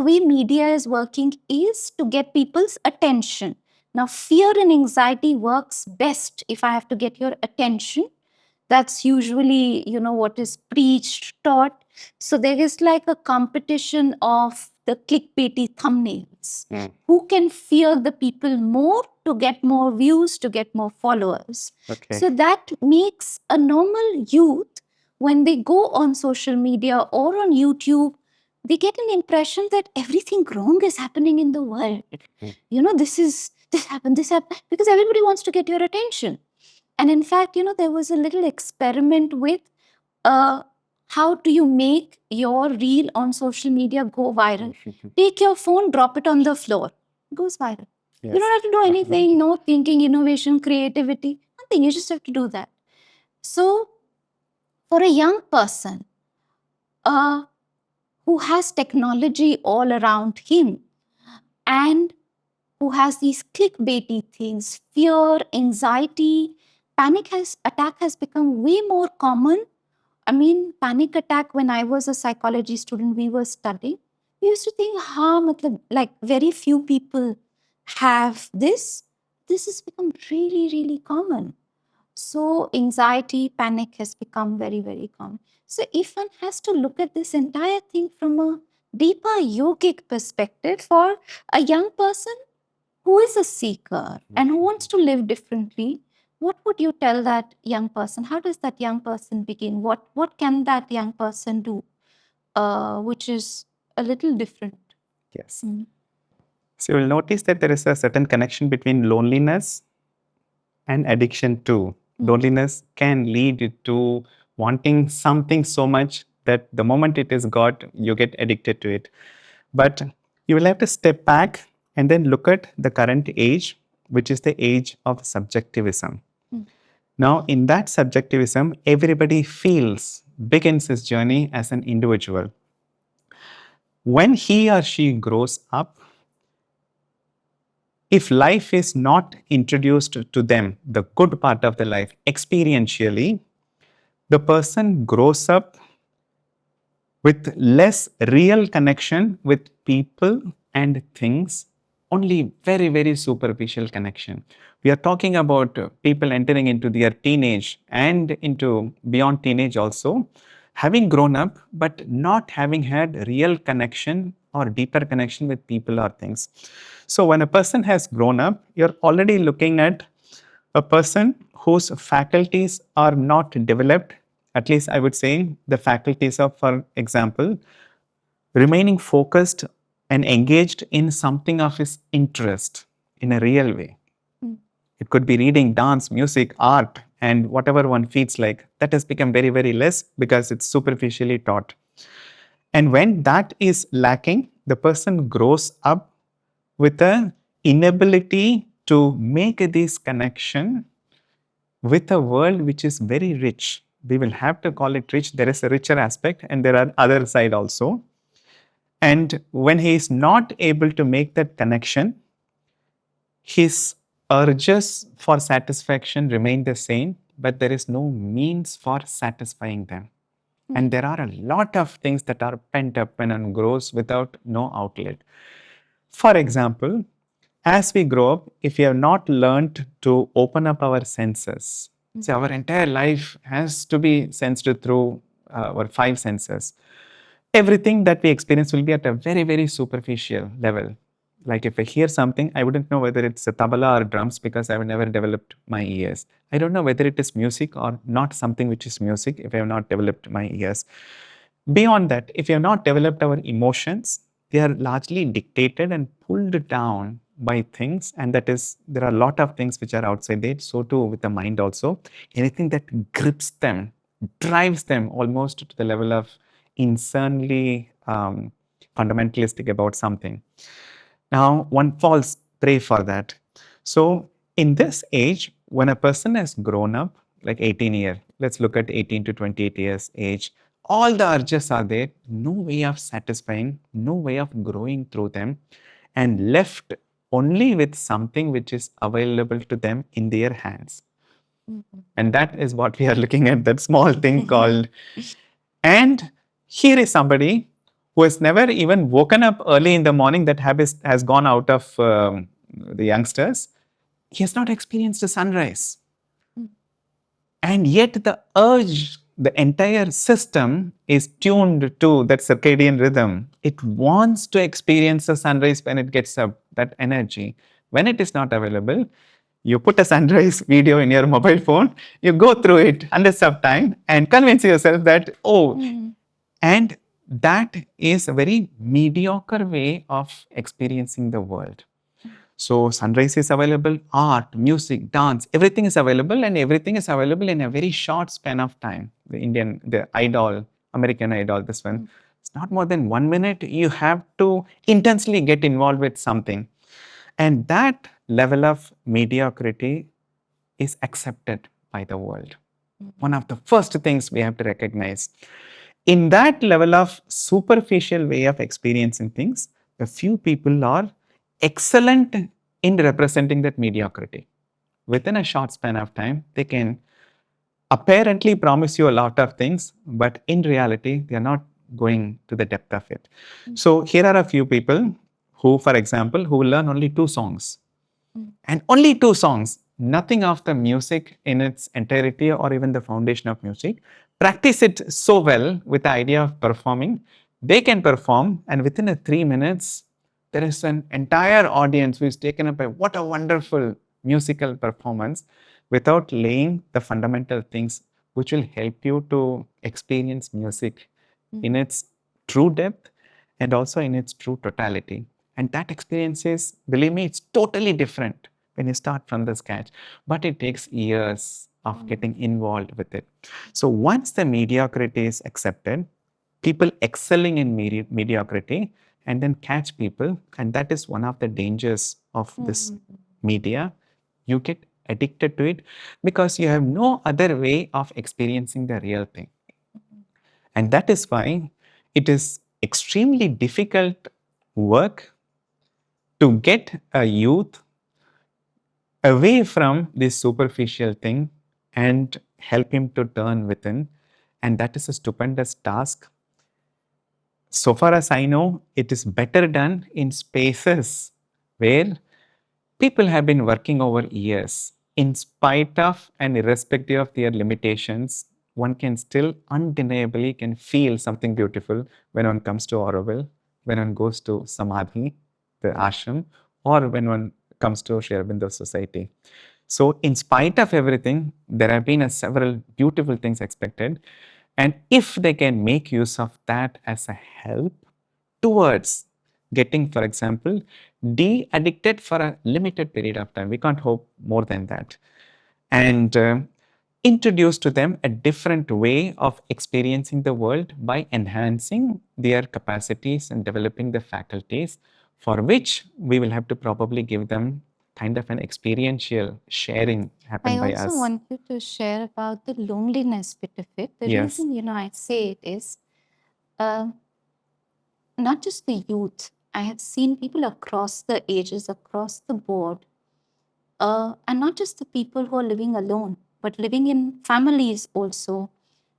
way media is working is to get people's attention. Now, fear and anxiety works best if I have to get your attention. That's usually, what is preached, taught. So there is like a competition of the clickbaity thumbnails. Who can fear the people more to get more views, to get more followers? Okay. So that makes a normal youth, when they go on social media or on YouTube, they get an impression that everything wrong is happening in the world. This happened, because everybody wants to get your attention. And in fact, there was a little experiment with how do you make your reel on social media go viral? Take your phone, drop it on the floor. It goes viral. Yes. You don't have to do anything, no thinking, innovation, creativity, nothing. You just have to do that. So for a young person who has technology all around him and who has these clickbaity things, fear, anxiety, attack has become way more common. I mean, panic attack, when I was a psychology student, we were studying. We used to think, like very few people have this. This has become really, really common. So anxiety, panic has become very, very common. So if one has to look at this entire thing from a deeper yogic perspective, for a young person who is a seeker and who wants to live differently, what would you tell that young person? How does that young person begin? What can that young person do, which is a little different? Yes. So you will notice that there is a certain connection between loneliness and addiction too. Loneliness can lead you to wanting something so much that the moment it is got, you get addicted to it. But you will have to step back and then look at the current age, which is the age of subjectivism. Now, in that subjectivism, everybody begins his journey as an individual. When he or she grows up, if life is not introduced to them, the good part of the life, experientially, the person grows up with less real connection with people and things, only very, very superficial connection. We are talking about people entering into their teenage and into beyond teenage also, having grown up, but not having had real connection or deeper connection with people or things. So when a person has grown up, you're already looking at a person whose faculties are not developed, at least I would say the faculties of, for example, remaining focused and engaged in something of his interest in a real way. It could be reading, dance, music, art, and whatever one feels like. That has become very, very less because it's superficially taught. And when that is lacking, the person grows up with an inability to make this connection with a world which is very rich. We will have to call it rich. There is a richer aspect and there are other side also. And when he is not able to make that connection, his urges for satisfaction remain the same, but there is no means for satisfying them. And there are a lot of things that are pent up when one grows without no outlet. For example, as we grow up, if we have not learned to open up our senses, so our entire life has to be sensed through our five senses. Everything that we experience will be at a very, very superficial level. Like if I hear something, I wouldn't know whether it's a tabla or drums because I have never developed my ears. I don't know whether it is music or not something which is music if I have not developed my ears. Beyond that, if we have not developed our emotions, they are largely dictated and pulled down by things, and that is, there are a lot of things which are outside it. So too with the mind also. Anything that grips them, drives them almost to the level of insanely fundamentalistic about something. Now, one falls prey for that. So, in this age, when a person has grown up, like 18 years, let's look at 18 to 28 years age, all the urges are there, no way of satisfying, no way of growing through them, and left only with something which is available to them in their hands. And that is what we are looking at, that small thing called. And here is somebody who has never even woken up early in the morning, that habit has gone out of the youngsters. He has not experienced a sunrise. And yet the urge, the entire system is tuned to that circadian rhythm. It wants to experience the sunrise when it gets up, that energy. When it is not available, you put a sunrise video in your mobile phone, you go through it hundreds of time and convince yourself that, oh, and that is a very mediocre way of experiencing the world. So sunrise is available, art, music, dance, everything is available, and everything is available in a very short span of time. The Idol, American Idol, this one, it's not more than 1 minute. You have to intensely get involved with something. And that level of mediocrity is accepted by the world. One of the first things we have to recognize. In that level of superficial way of experiencing things, a few people are excellent in representing that mediocrity. Within a short span of time, they can apparently promise you a lot of things, but in reality, they are not going to the depth of it. So here are a few people who, for example, who will learn only 2 songs. And only 2 songs, nothing of the music in its entirety or even the foundation of music. Practice it so well with the idea of performing. They can perform, and within a 3 minutes, there is an entire audience who is taken up by what a wonderful musical performance, without laying the fundamental things which will help you to experience music in its true depth and also in its true totality. And that experience is, believe me, it's totally different when you start from the scratch, but it takes years of getting involved with it. So once the mediocrity is accepted, people excelling in mediocrity and then catch people, and that is one of the dangers of this media. You get addicted to it because you have no other way of experiencing the real thing. And that is why it is extremely difficult work to get a youth away from this superficial thing and help him to turn within. And that is a stupendous task. So far as I know, it is better done in spaces where people have been working over years. In spite of and irrespective of their limitations, one can still undeniably can feel something beautiful when one comes to Aurobindo, when one goes to Samadhi, the ashram, or when one comes to Sri Aurobindo Society. So in spite of everything, there have been several beautiful things expected. And if they can make use of that as a help towards getting, for example, de-addicted for a limited period of time, we can't hope more than that, and introduce to them a different way of experiencing the world by enhancing their capacities and developing the faculties, for which we will have to probably give them kind of an experiential sharing happen by us. I also want you to share about the loneliness bit of it. The Yes. reason, I say it is not just the youth. I have seen people across the ages, across the board, and not just the people who are living alone, but living in families also.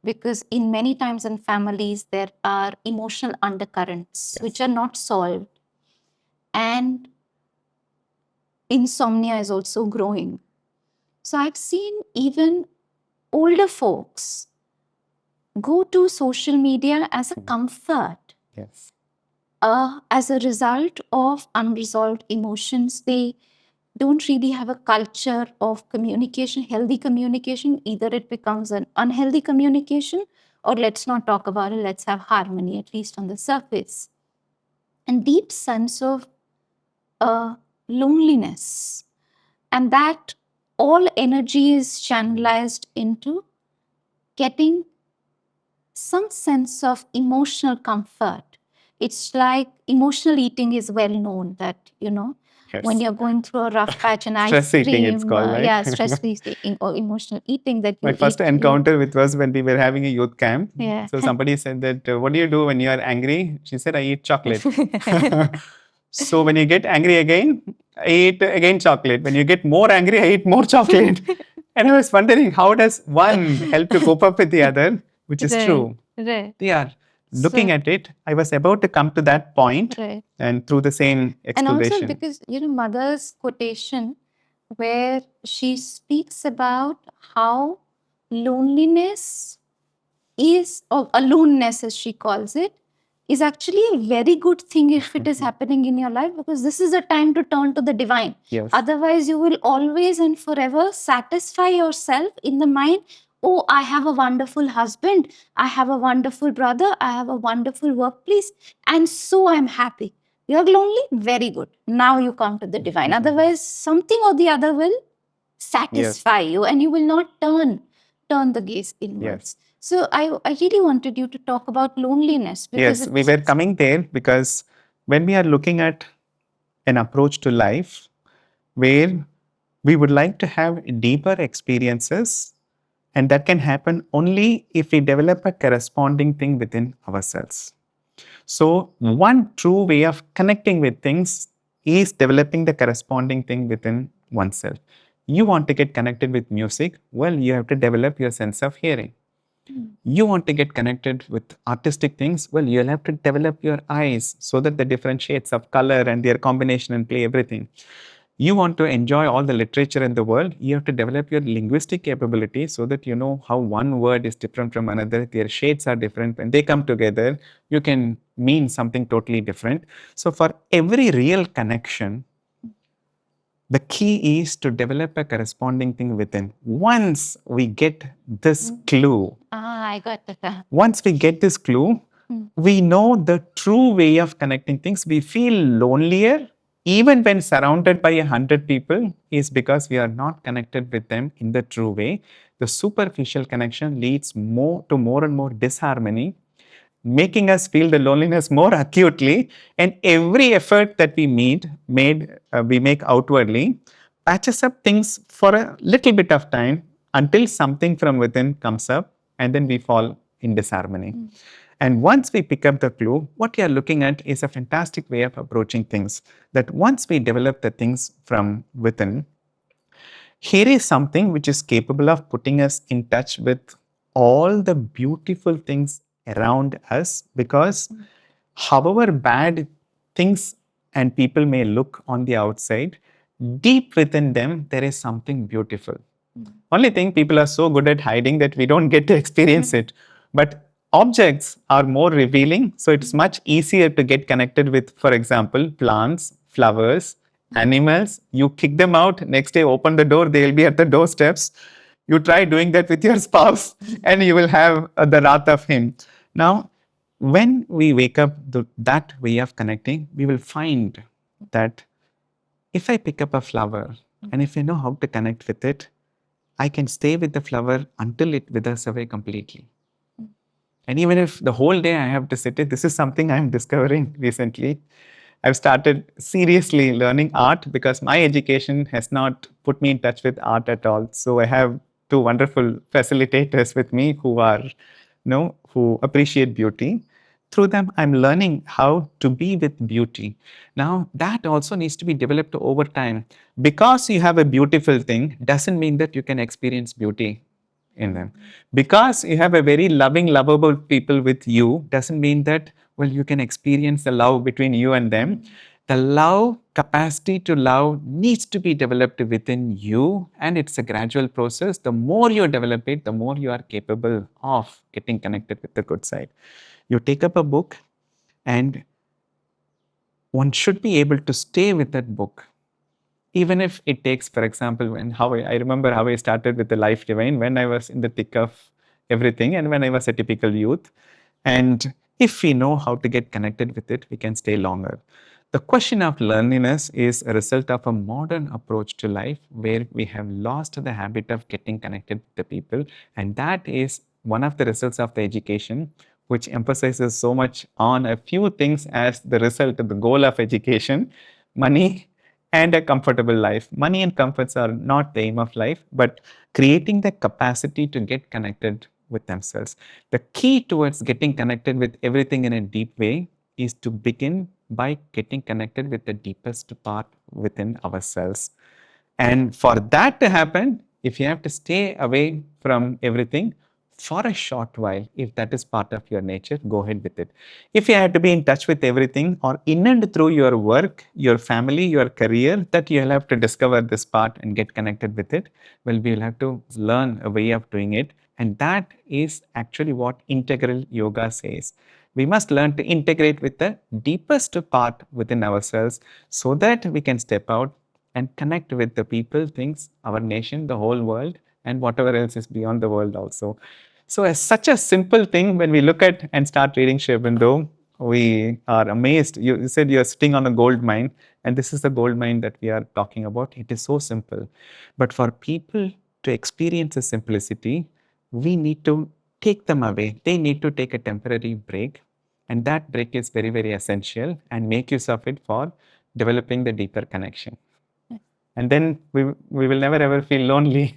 Because in many times in families, there are emotional undercurrents which are not solved. And insomnia is also growing. So I've seen even older folks go to social media as a comfort. Yes. As a result of unresolved emotions, they don't really have a culture of communication, healthy communication. Either it becomes an unhealthy communication, or let's not talk about it, let's have harmony, at least on the surface. And deep sense of loneliness. And that all energy is channelized into getting some sense of emotional comfort. It's like emotional eating is well known that, Yes. when you're going through a rough patch and ice Stress eating, cream, it's called, right? yeah, stress eating or emotional eating that you My first eat. encounter with was when we were having a youth camp. Yeah. So somebody said that, what do you do when you are angry? She said, I eat chocolate. So when you get angry again, I eat again chocolate. When you get more angry, I eat more chocolate. And I was wondering, how does one help to cope up with the other, which is Right, true. right. They are looking at it, I was about to come to that point, right. and through the same And also exploration. because, mother's quotation where she speaks about how loneliness is, or aloneness as she calls it, is actually a very good thing if it is happening in your life, because this is a time to turn to the divine. Yes. Otherwise, you will always and forever satisfy yourself in the mind. Oh, I have a wonderful husband, I have a wonderful brother, I have a wonderful workplace, and so I'm happy. You're lonely? Very good. Now you come to the divine. Otherwise, something or the other will satisfy you, and you will not turn the gaze inwards. So I really wanted you to talk about loneliness, because Yes, we were coming there because when we are looking at an approach to life where we would like to have deeper experiences, and that can happen only if we develop a corresponding thing within ourselves. So, one true way of connecting with things is developing the corresponding thing within oneself. You want to get connected with music? Well, you have to develop your sense of hearing. You want to get connected with artistic things? Well, you'll have to develop your eyes so that the different shades of color and their combination and play everything. You want to enjoy all the literature in the world, you have to develop your linguistic capability so that you know how one word is different from another. Their shades are different. When they come together, you can mean something totally different. So, for every real connection, the key is to develop a corresponding thing within. Once we get this clue, I got it. once we get this clue, we know the true way of connecting things. We feel lonelier even when surrounded by 100 people is because we are not connected with them in the true way. The superficial connection leads more to more and more disharmony, making us feel the loneliness more acutely. And every effort that we we make outwardly patches up things for a little bit of time until something from within comes up, and then we fall in disharmony. And once we pick up the clue, what we are looking at is a fantastic way of approaching things. That once we develop the things from within, here is something which is capable of putting us in touch with all the beautiful things around us, because however bad things and people may look on the outside, deep within them, there is something beautiful. Only thing, people are so good at hiding that we don't get to experience it. But objects are more revealing, so it's much easier to get connected with, for example, plants, flowers, animals. You kick them out, next day open the door, they'll be at the doorsteps. You try doing that with your spouse, and you will have the wrath of him. Now, when we wake up that way of connecting, we will find that if I pick up a flower and if I know how to connect with it, I can stay with the flower until it withers away completely. And even if the whole day I have to sit it, this is something I'm discovering recently. I've started seriously learning art because my education has not put me in touch with art at all. So I have two wonderful facilitators with me who are, who appreciate beauty. Through them, I'm learning how to be with beauty. Now, that also needs to be developed over time. Because you have a beautiful thing doesn't mean that you can experience beauty in them. Because you have a very loving, lovable people with you doesn't mean that, well, you can experience the love between you and them. The love, capacity to love needs to be developed within you, and it's a gradual process. The more you develop it, the more you are capable of getting connected with the good side. You take up a book, and one should be able to stay with that book even if it takes, for example, I remember how I started with the Life Divine when I was in the thick of everything and when I was a typical youth. And if we know how to get connected with it, we can stay longer. The question of loneliness is a result of a modern approach to life where we have lost the habit of getting connected with the people. And that is one of the results of the education, which emphasizes so much on a few things as the result of the goal of education: money and a comfortable life. Money and comforts are not the aim of life, but creating the capacity to get connected with themselves. The key towards getting connected with everything in a deep way is to begin by getting connected with the deepest part within ourselves. And for that to happen, if you have to stay away from everything, for a short while. If that is part of your nature, go ahead with it. If you have to be in touch with everything or in and through your work, your family, your career, that you'll have to discover this part and get connected with it, well, we'll have to learn a way of doing it. And that is actually what integral yoga says. We must learn to integrate with the deepest part within ourselves so that we can step out and connect with the people, things, our nation, the whole world, and whatever else is beyond the world also. So, as such a simple thing, when we look at and start reading Sri Aurobindo, we are amazed. You said you're sitting on a gold mine, and this is the gold mine that we are talking about. It is so simple. But for people to experience the simplicity, we need to take them away. They need to take a temporary break. And that break is very, very essential and make use of it for developing the deeper connection. And then we will never ever feel lonely.